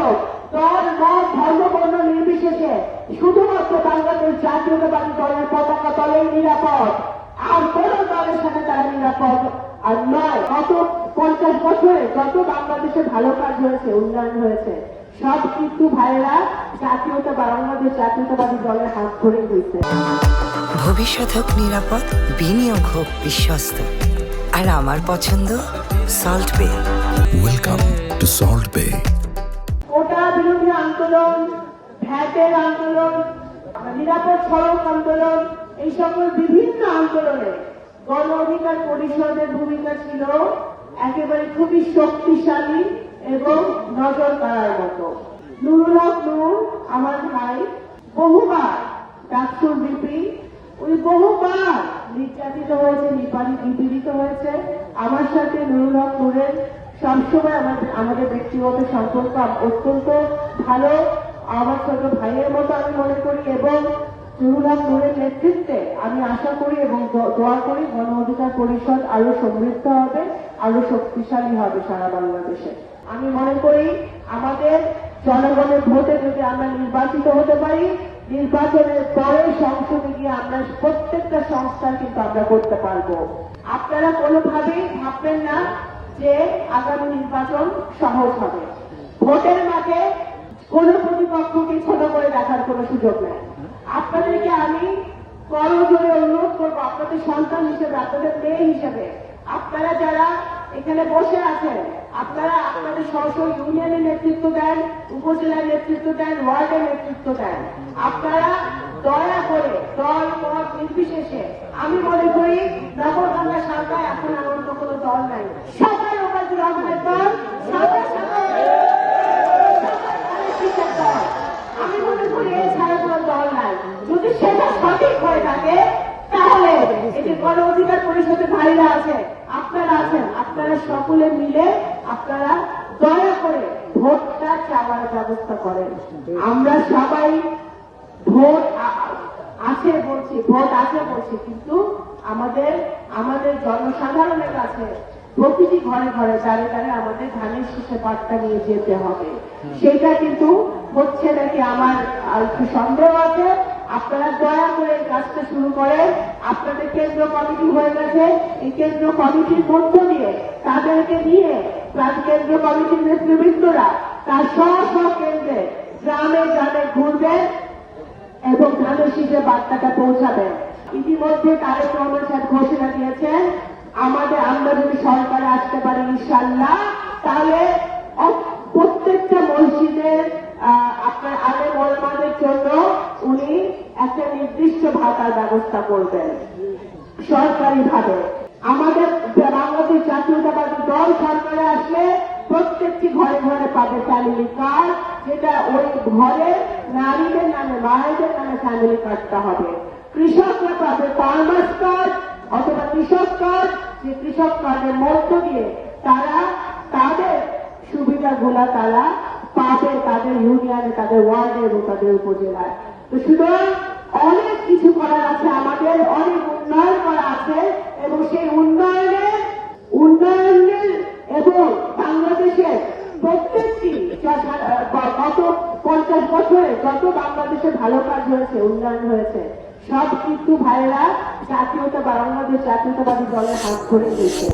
হোক, দল মত ধর্ম বর্ণ নির্বিশেষে শুধুমাত্র বাংলাদেশ জাতীয়তাবাদী দলের পতাকা দলেই নিরাপদ, আর কোন দলের সাথে তারা নিরাপদ আর নয়। গত 50 বছরে যত বাংলাদেশে ভালো কাজ হয়েছে, উন্নয়ন হয়েছে, সব কিন্তু ভাইয়েরা বাংলাদেশ জাতীয়তাবাদী দলের হাত ধরেই হয়েছে। ভবিষ্যৎ হোক নিরাপদ, বিনিয়োগ হোক বিশ্বস্ত, আর আমার পছন্দ সল্ট বে। ওয়েলকাম টু সল্ট বে। কোটা বিরোধী আন্দোলন, ভ্যাটের আন্দোলন, নিরাপদ সড়ক আন্দোলন, এই সকল বিভিন্ন আন্দোলনে গণ অধিকার পরিষদের ভূমিকা ছিল একেবারে খুবই শক্তিশালী এবং নজর কাড়ার মতো। নুরুল হক নূর আমার ভাই বহুবার ডাকসুর বিপি, উনি বহুবার নির্যাতিত হয়েছে, নিপীড়িত হয়েছে। আমার সাথে নুরুল হক নূরের সবসময় আমাদের ব্যক্তিগত সম্পর্ক অত্যন্ত ভালো, আমার ছোট ভাইয়ের মতো আমি মনে করি, এবং নুরুল হক নূরের নেতৃত্বে আমি আশা করি এবং দোয়া করি গণ অধিকার পরিষদ আরো সমৃদ্ধ হবে, আরো শক্তিশালী হবে সারা বাংলাদেশে। আমি মনে করি আমাদের জনগণের ভোটে যদি আমরা নির্বাচিত হতে পারি, নির্বাচনের পরে সংসদে গিয়ে আমরা প্রত্যেকটা সংস্কার কিন্তু আমরা করতে পারবো। আপনারা কোনোভাবেই ভাববেন না যে আগামী নির্বাচন সহজ হবে। ভোটের মাঠে কোন প্রতিপক্ষকে ছোট করে দেখার কোন সুযোগ নেই। আপনাদেরকে আমি করজোড়ে অনুরোধ করবো, আপনাদের সন্তান হিসেবে, আপনাদের মেয়ে হিসেবে, আপনারা যারা এখানে বসে আছেন, আপনারা আপনাদের স্ব ইউনিয়নের নেতৃত্ব দেন, উপজেলার নেতৃত্ব দেন, ওয়ার্ডের নেতৃত্ব দেন। আপনারা দয়া করে দল মত নির্বিশেষে, আমি মনে করি নগরবাংলা সরকার এখন এমন কোনো দল নাই, সবাই ওকাজুর রহমানের দল, সবাই আমি মনে করি এছাড়া কোনো দল নাই। যদি সেটা সঠিক হয়ে থাকে তাহলে এই যে গণ অধিকার পরিষদের ভাইরা আছে, আপনারা আছেন, আপনারা সকলে মিলে আপনারা দয়া করে ভোটটা চাওয়ার ব্যবস্থা করেন। আমরা সবাই ভোট আছে বলছি, কিন্তু আমাদের জনসাধারণের কাছে প্রতিটি ঘরে ঘরে দাঁড়ে দাঁড়ে আমাদের ধানের শীষে পাট্টা নিয়ে যেতে হবে। সেটা কিন্তু হচ্ছে নাকি আমার একটু সন্দেহ আছে। আপনারা দয়া করে এই কাজটা শুরু করেন। আপনাদের কেন্দ্র কমিটি হয়ে গেছে, এই কেন্দ্র কমিটির মধ্য দিয়ে তাদেরকে নিয়ে কেন্দ্র কমিটির নেতৃবৃন্দরা তার স্ব কেন্দ্রে গ্রামে গ্রামে ঘুরবেন এবং ধানের শীষে বার্তাটা পৌঁছাবেন। ইতিমধ্যে তারেক রহমান সাহেব ঘোষণা দিয়েছেন, আমরা যদি সরকারে আসতে পারি ইনশাআল্লাহ, তাহলে প্রত্যেকটা মসজিদের আপনার আলেম ওলামাদের জন্য উনি একটা নির্দিষ্ট ভাতার ব্যবস্থা করবেন সরকারি ভাবে। আমাদের বাংলাদেশ জাতীয়তাবাদী দল সরকারে আসলে প্রত্যেকটি ঘরে ঘরে পাবে ফ্যামিলি কার্ড, যেটা ওই ঘরের নারীদের নামে, মায়েদের নামে ফ্যামিলি কার্ডটা হবে। কৃষকরা পাবে ফার্মার্স কার্ড অথবা কৃষক কার্ড, যে কৃষক কার্ডের মধ্য দিয়ে তারা তাদের সুবিধাগুলা তারা পাবে তাদের ইউনিয়নে, তাদের ওয়ার্ডে এবং তাদের উপজেলায়। তো সুতরাং অনেক কিছু করার আছে, আমাদের অনেক উন্নয়ন করা আছে, এবং সেই উন্নয়নের এবং বাংলাদেশের প্রত্যেকটি গত 50 বছরে যত বাংলাদেশে ভালো কাজ হয়েছে, উন্নয়ন হয়েছে, সব কিন্তু ভাইয়েরা বাংলাদেশ জাতীয়তাবাদী দলের হাত ধরে হয়েছে।